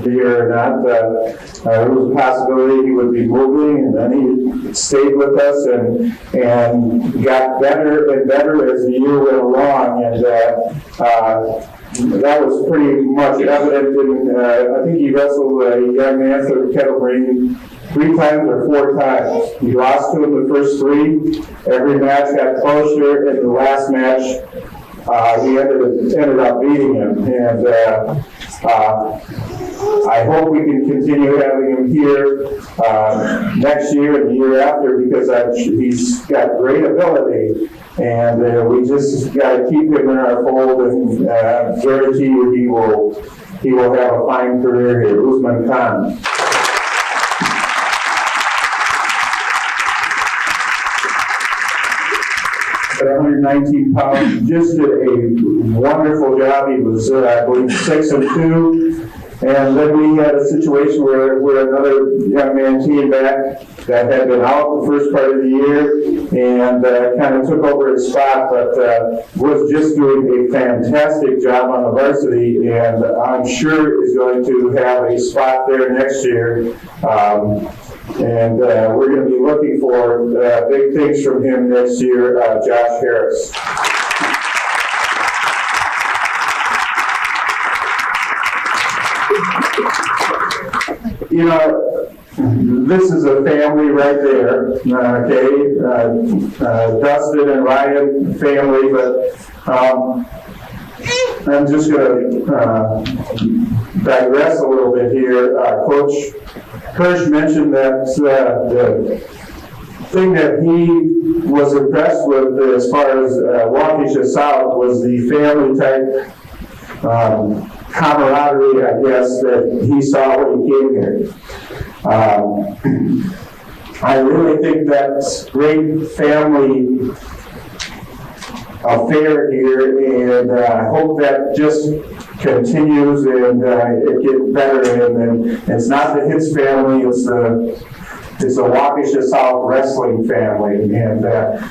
Here or not, there was a possibility he would be moving, and then he stayed with us and got better and better as the year went along, and that was pretty much evident in, I think he wrestled a young man for the kettle ring 3 times or 4 times. He lost to him the first 3. Every match got closer, and the last match, he ended up beating him. And I hope we can continue having him here next year and the year after, because he's got great ability, and we just got to keep him in our fold, and guarantee you he will have a fine career here. Usman Khan. 119 pounds, just did a wonderful job. He was, I believe, 6-2. And then we had a situation where another young man came back that had been out the first part of the year and kind of took over his spot, but was just doing a fantastic job on the varsity, and I'm sure is going to have a spot there next year. And we're going to be looking for big things from him next year, Josh Harris. You know, this is a family right there, okay? Dustin and Ryan family, but I'm just going to digress a little bit here. Coach Kirsch mentioned that the thing that he was impressed with as far as Waukesha South was the family type camaraderie, I guess, that he saw when he came here. I really think that's great family affair here, and I hope that just continues and it gets better. And it's not the Hitz family, it's the Waukesha South wrestling family. And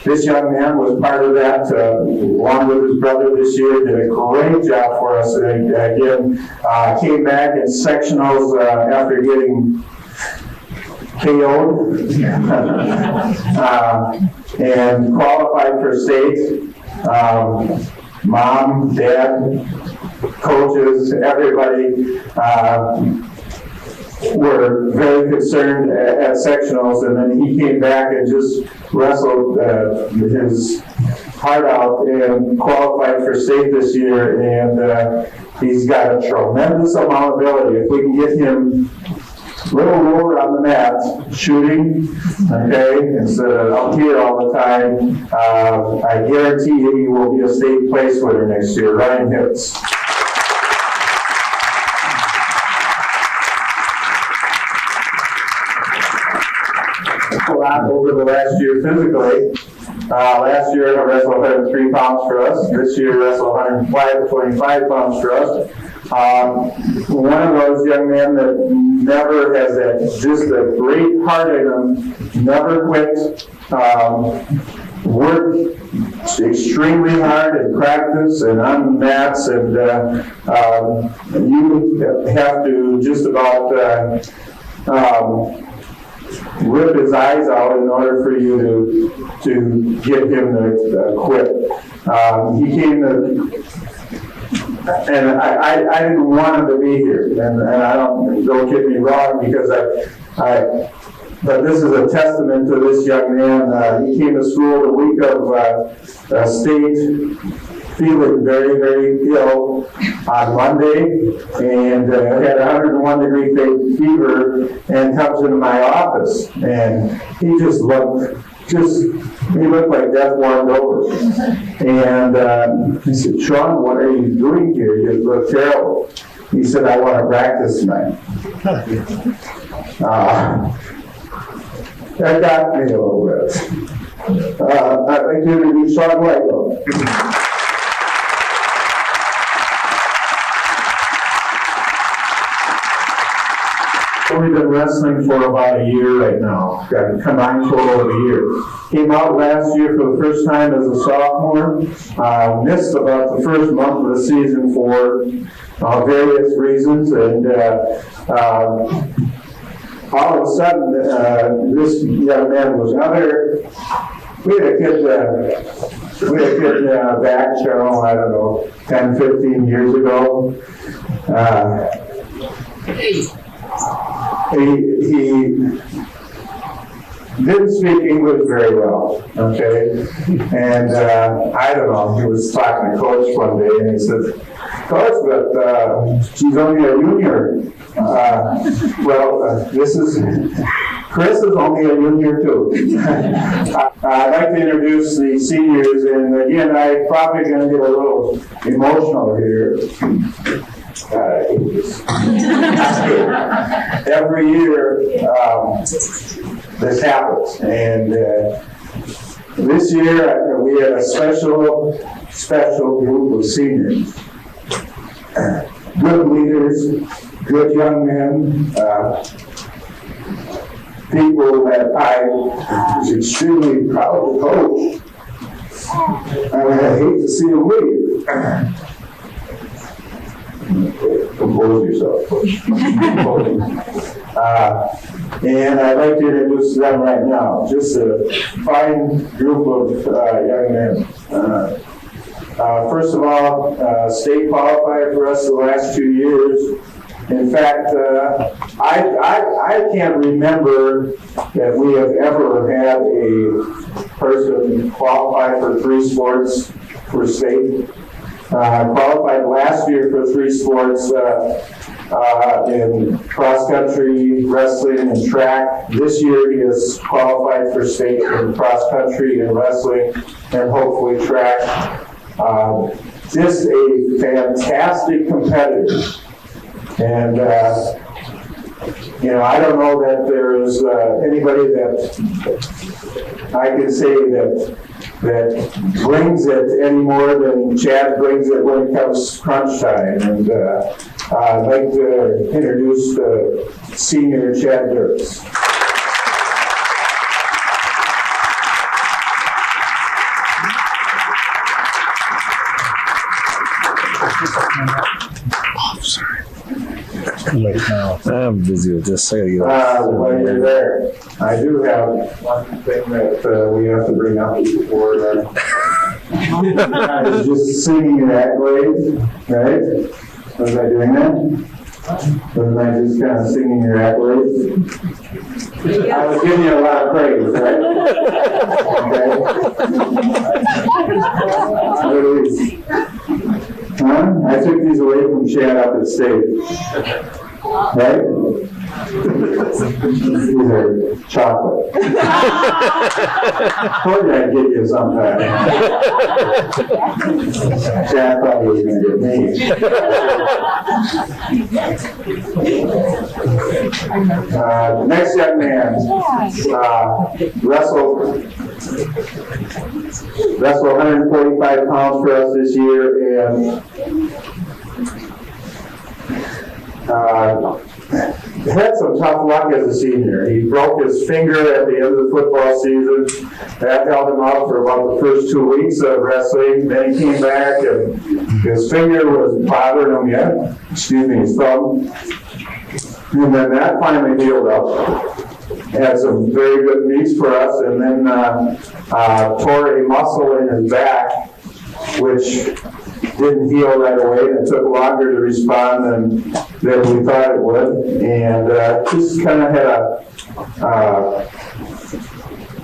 this young man was part of that, along with his brother this year, did a great job for us. And again, came back in sectionals after getting KO'd and qualified for state. Mom, dad, coaches, everybody were very concerned at sectionals, and then he came back and just wrestled his heart out and qualified for state this year, and he's got a tremendous amount of ability. If we can get him a little lower on the mat, shooting, okay, instead of up here all the time, I guarantee you he will be a state place winner next year. Ryan Hitz. A lot over the last year physically. Last year I wrestled 103 pounds for us. This year I wrestled 105 to 25 pounds for us. One of those young men that never has that, just a great heart in him, never quit, worked extremely hard in practice and on the mats, and you have to just about rip his eyes out in order for you to get him to quit. He came to, and I didn't want him to be here, and I don't get me wrong, because but this is a testament to this young man. He came to school the week of state, feeling very, very ill on Monday, and had 101-degree fever, and comes into my office, and he just looked like death warmed over. And he said, "Sean, what are you doing here? You look terrible." He said, "I want to practice tonight." That got me a little bit. I'd like to introduce Sean Lego. only been wrestling for about a year right now, got a combined total of a year. Came out last year for the first time as a sophomore, missed about the first month of the season for various reasons, and all of a sudden, this young man was another. We had a kid back, I don't know, 10, 15 years ago. He didn't speak English very well, okay? And I don't know, he was talking to Coach one day and he said, Coach, but she's only a junior. Chris is only a junior too. I'd like to introduce the seniors, and again, I'm probably going to get a little emotional here. Every year, this happens, and this year we had a special group of seniors. Good leaders, good young men, people that I was extremely proud to coach. I hate to see them leave. Compose yourself, Coach. And I'd like to introduce them right now. Just a fine group of young men. First of all, state qualified for us the last 2 years. In fact, I can't remember that we have ever had a person qualify for 3 sports for state. Qualified last year for 3 sports in cross-country, wrestling, and track. This year he is qualified for state in cross-country and wrestling, and hopefully track. Just a fantastic competitor. And, I don't know that there is anybody that I can say that brings it any more than Chad brings it when it comes crunch time. And I'd like to introduce senior Chad Dirks. Right now. I'm busy with this. While you're there, I do have one thing that we have to bring up before is just singing your accolades, right? Was I doing that? Wasn't I just kind of singing your accolades? I was giving you a lot of praise, right? Okay. Huh? I took these away from Chad up at state. Right? These are chocolate. Told you I'd get you sometime. Chad thought he was going to get me. Next young man, wrestled 145 pounds for us this year, and had some tough luck as a senior. He broke his finger at the end of the football season. That held him out for about the first 2 weeks of wrestling. Then he came back and his finger was bothering him yet. His thumb. And then that finally healed up. Had some very good meets for us, and then tore a muscle in his back, which didn't heal right away, and it took longer to respond than we thought it would. And just kind of had a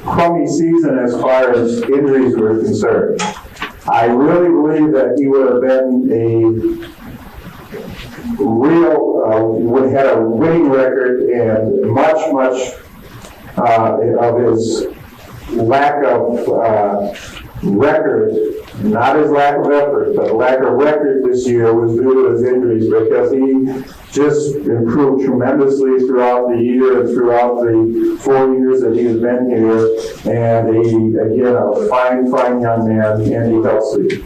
crummy season as far as injuries were concerned. I really believe that he would have been would have had a winning record, and much of his lack of record, not his lack of effort, but lack of record this year was due to his injuries, because he just improved tremendously throughout the year and throughout the 4 years that he has been here. And again, a fine young man, Andy Kelsey.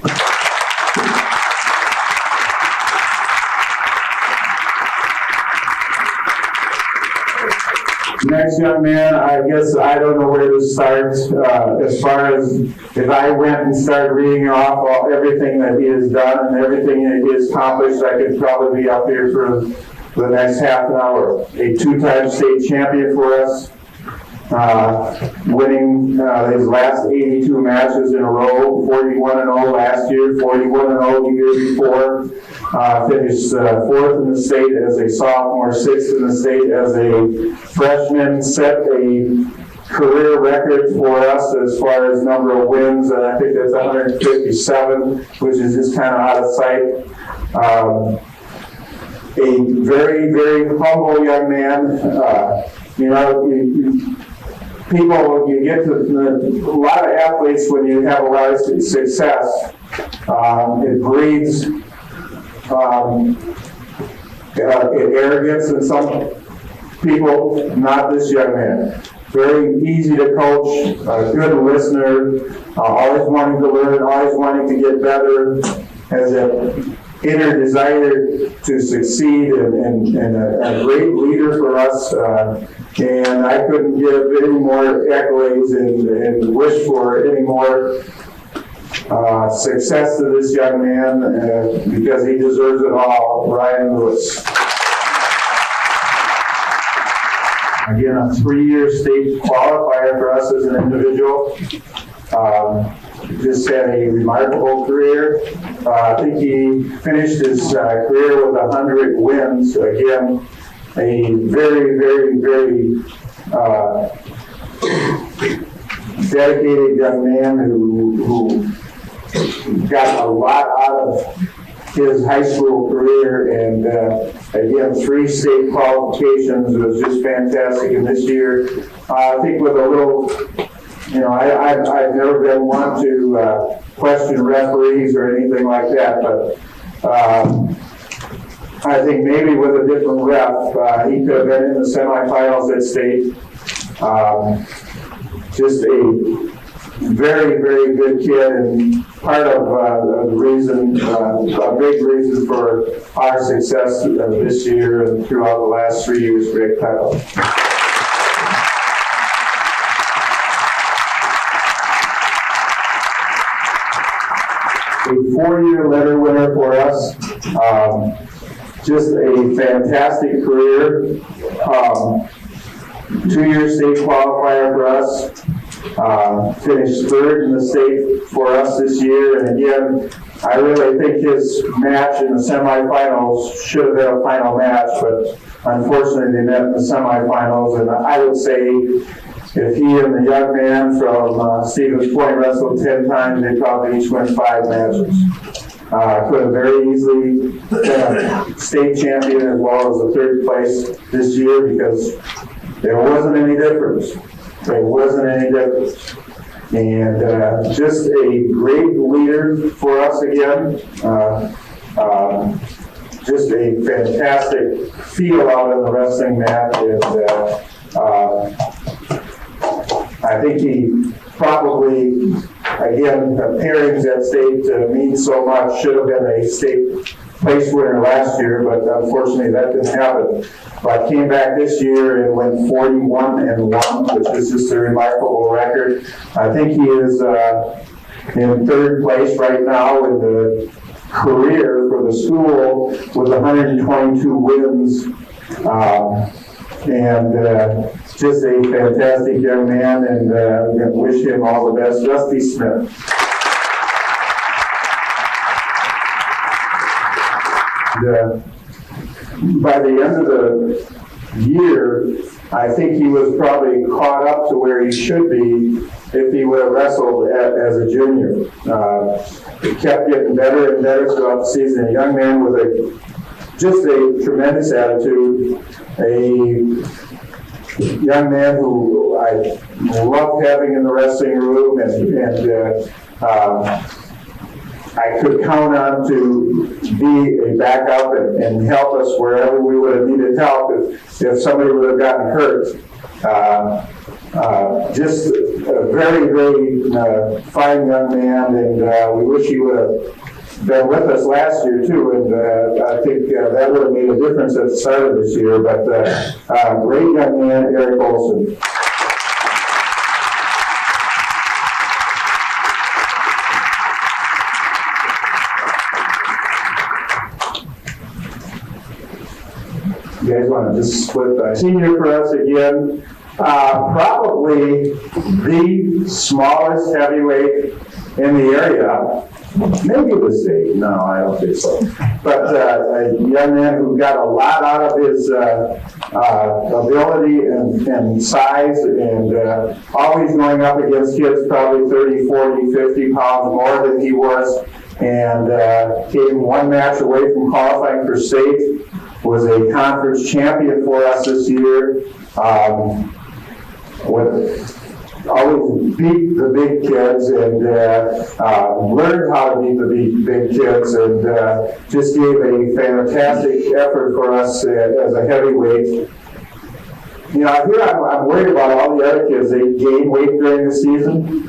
Next young man, I guess I don't know where to start, as far as if I went and started reading off everything that he has done and everything that he has accomplished, I could probably be up here for the next half an hour. A two-time state champion for us, winning his last 82 matches in a row, 41-0 last year, 41-0 the year before. Finished fourth in the state as a sophomore, sixth in the state as a freshman, set a career record for us as far as number of wins, and I think that's 157, which is just kind of out of sight. A very, very humble young man. People, you get to a lot of athletes when you have a lot of success, it breeds arrogance in some people. Not this young man. Very easy to coach, a good listener, always wanting to learn, always wanting to get better, has an inner desire to succeed, and a great leader for us. And I couldn't give any more accolades and wish for any more success to this young man, because he deserves it all. Ryan Lewis. Again, a 3-year state qualifier for us as an individual. Just had a remarkable career. I think he finished his career with 100 wins. Again, a very, very, very dedicated young man who got a lot out of his high school career, and again, 3 state qualifications. Was just fantastic. And this year, I think with a little, I've never been one to question referees or anything like that, but I think maybe with a different ref, he could have been in the semifinals at state. Just a very, very good kid, and part of the reason, a big reason for our success this year and throughout the last 3 years, Rick Tuttle. A 4-year letter winner for us. Just a fantastic career. 2-year state qualifier for us. Finished 3rd in the state for us this year. And again, I really think his match in the semifinals should have been a final match, but unfortunately they met in the semifinals. And I would say if he and the young man from Stevens Point wrestled 10 times, they probably each win 5 matches. Could have very easily been a state champion as well as a 3rd place this year, because there wasn't any difference. There wasn't any difference. And just a great leader for us again. Just a fantastic feel out on the wrestling mat. And I think he probably, again, pairings at state mean so much. Should have been a state place winner last year, but unfortunately that didn't happen. But came back this year and went 41-1, which is just a remarkable record. I think he is in 3rd place right now in the career for the school with 122 wins. And just a fantastic young man, and I'm going to wish him all the best. Rusty Smith. By the end of the year, I think he was probably caught up to where he should be if he would have wrestled as a junior. He kept getting better and better throughout the season. A young man with just a tremendous attitude, a young man who I loved having in the wrestling room, and I could count on to be a backup and help us wherever we would have needed help if somebody would have gotten hurt. Just a very, very fine young man, and we wish he would have been with us last year too, and I think that would have made a difference at the start of this year, but great young man, Eric Olson. You guys want to just split the senior for us again? Probably the smallest heavyweight in the area. Maybe the state. No, I don't think so. But a young man who got a lot out of his ability and size, and always going up against kids probably 30, 40, 50 pounds more than he was, and came one match away from qualifying for state. Was a conference champion for us this year. Always beat the big kids and learned how to beat the big kids, and just gave a fantastic effort for us as a heavyweight. You know, here I'm worried about all the other kids. They gain weight during the season.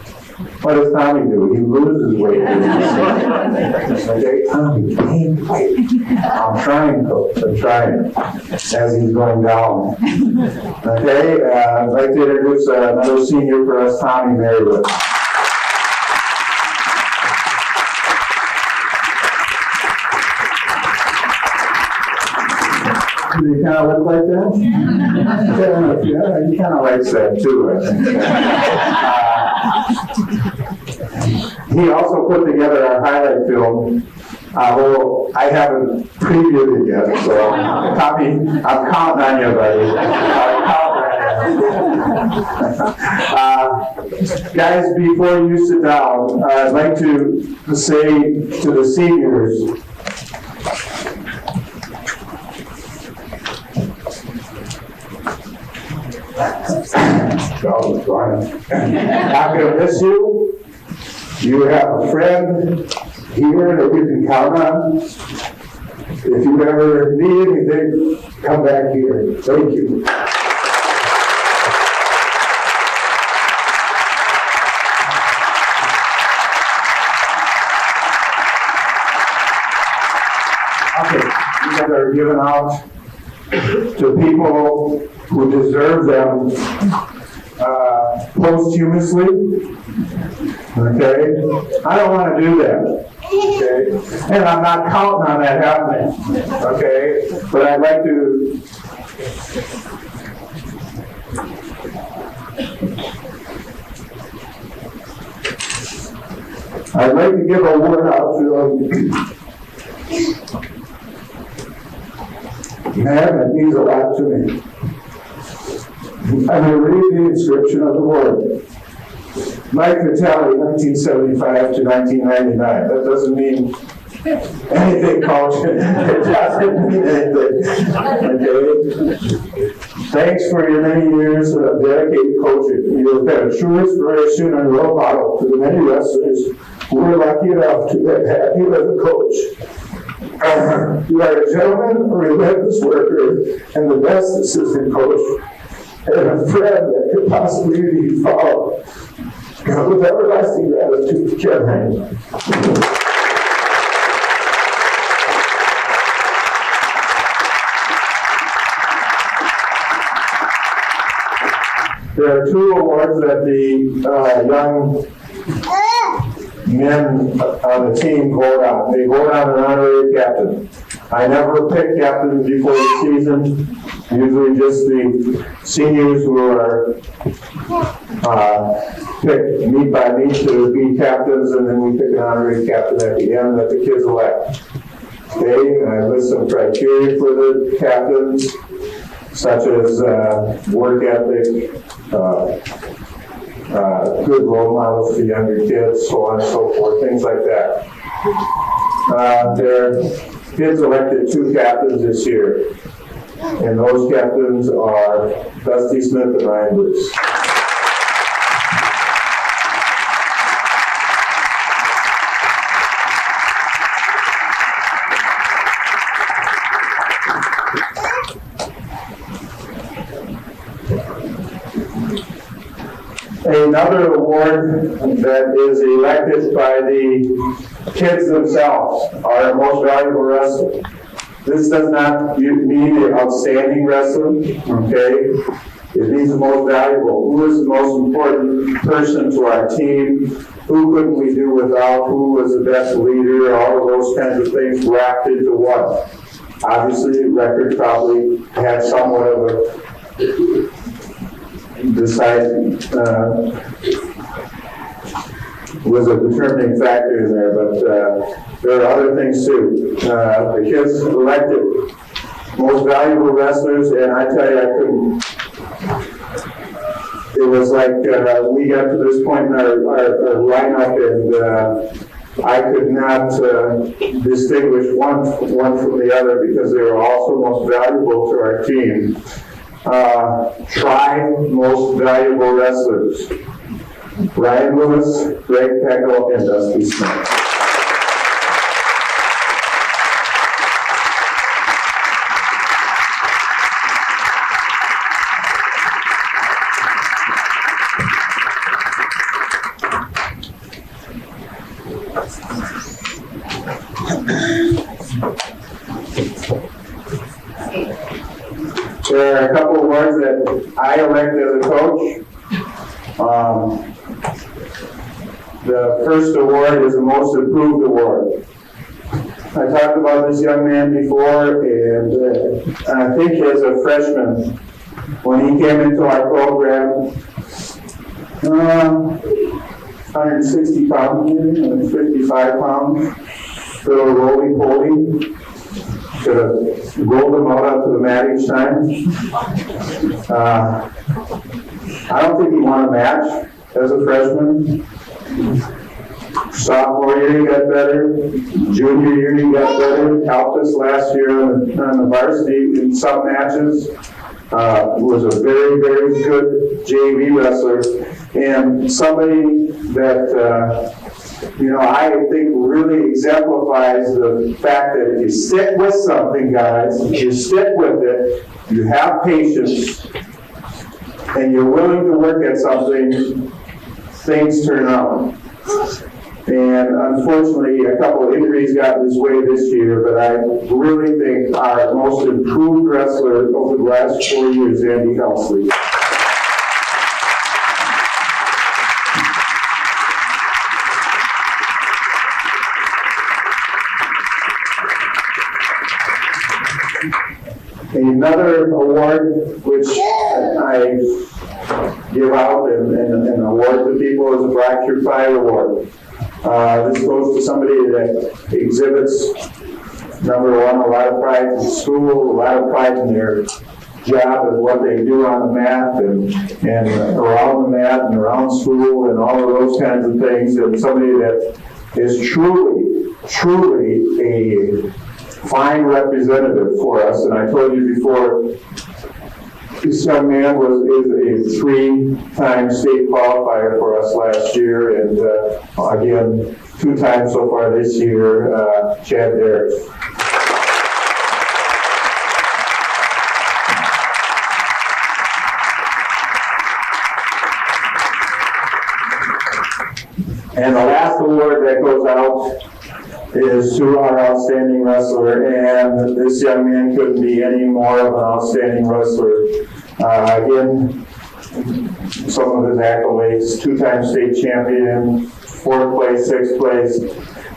What does Tommy do? He loses weight during the season. Okay, Tommy, gain weight. I'm trying, Coach. I'm trying. As he's going down. Okay, I'd like to introduce another senior for us, Tommy Merriwood. Do you kind of look like that? Yeah, he kind of likes that too, I think. He also put together our highlight film. Well, I haven't previewed it yet, so Tommy, I'm counting on you, buddy. Guys, before you sit down, I'd like to say to the seniors, I'm going to miss you. You have a friend here that you can count on. If you ever need anything, come back here. Thank you. Okay, these are given out to people who deserve them posthumously. Okay? I don't want to do that. Okay? And I'm not counting on that happening. Okay? But I'd like to give a word out to man, that means a lot to me. I'm going to read the inscription of the word. Mike Vitale, 1975 to 1999. That doesn't mean anything, Coach. It doesn't mean anything. Okay? Thanks for your many years of dedicated coaching. You have been a true inspiration and role model to the many wrestlers who were lucky enough to have you as a coach. You are a gentleman, a relentless worker, and the best assistant coach, and a friend that could possibly be followed. With everlasting gratitude, Kevin. There are two awards that the young men on the team vote on. They vote on an honorary captain. I never pick captains before the season. Usually just the seniors who are picked meet by meet to be captains, and then we pick an honorary captain at the end that the kids elect. Okay, and I list some criteria for the captains, such as work ethic, good role models for younger kids, so on and so forth, things like that. Their kids elected 2 captains this year, and those captains are Dusty Smith and Ryan Bruce. Another award that is elected by the kids themselves are our most valuable wrestler. This does not mean the outstanding wrestler, okay? It means the most valuable. Who is the most important person to our team? Who couldn't we do without? Who was the best leader? All of those kinds of things wrapped into what? Obviously, record probably had somewhat of a was a determining factor in there, but there are other things too. The kids elected most valuable wrestlers, and I tell you, I couldn't. It was like we got to this point in our lineup, and I could not distinguish one from the other because they were also most valuable to our team. Try most valuable wrestlers. Ryan Lewis, Greg Peckel, and Dusty Smith. There are a couple of awards that I elect as a coach. The first award is the Most Improved Award. I talked about this young man before, and I think as a freshman, when he came into our program, 160 pounds, maybe, 155 pounds, little roly-poly. Could have rolled him out onto the mat each time. I don't think he won a match as a freshman. Sophomore year he got better. Junior year he got better. Helped us last year on the varsity in some matches. Was a very, very good JV wrestler. And somebody that I think really exemplifies the fact that if you stick with something, guys, if you stick with it, you have patience, and you're willing to work at something, things turn out. And unfortunately, a couple of injuries got in his way this year, but I really think our most improved wrestler over the last 4 years, Andy Helsley. Another award which I give out and award to people is a Black Through Fire Award. This goes to somebody that exhibits, number one, a lot of pride in school, a lot of pride in their job and what they do on the mat and around the mat and around school and all of those kinds of things, and somebody that is truly a fine representative for us. And I told you before, this young man is a 3-time state qualifier for us last year, and again, 2 times so far this year, Chad Derrick. And the last award that goes out is to our outstanding wrestler, and this young man couldn't be any more of an outstanding wrestler. Again, some of his accolades: 2-time state champion, 4th place, 6th place,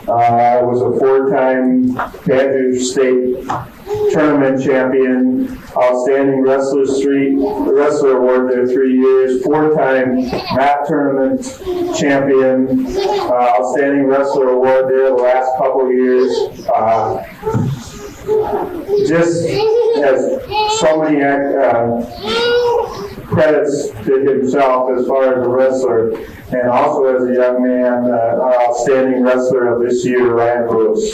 was a 4-time Badger State tournament champion, outstanding wrestler award there 3 years, 4-time MAP tournament champion, outstanding wrestler award there the last couple of years. Just has so many credits to himself as far as a wrestler, and also as a young man, our outstanding wrestler of this year, Ryan Lewis.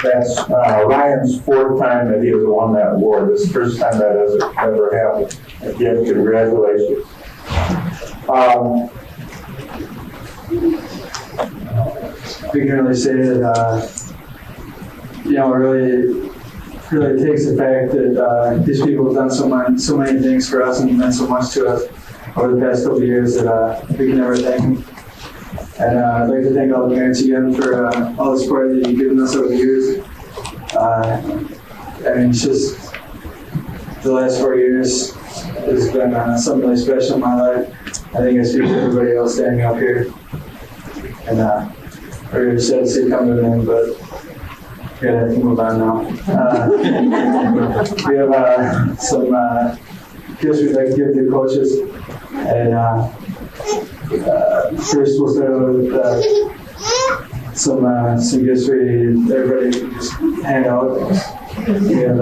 That's Ryan's 4th time that he has won that award. This is the first time that has ever happened. Again, congratulations. We can really say that, really really takes the fact that these people have done so many things for us and meant so much to us over the past couple of years that we can never thank them. And I'd like to thank all the parents again for all the support that you've given us over the years. I mean, it's just the last 4 years has been something really special in my life. I think I speak for everybody else standing up here. And we're sad to see it come to an end, but we gotta move on now. We have some gifts we'd like to give to the coaches. And first we'll start with some gifts for everybody can just hand out. We have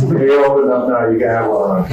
You're old enough now, you can have one.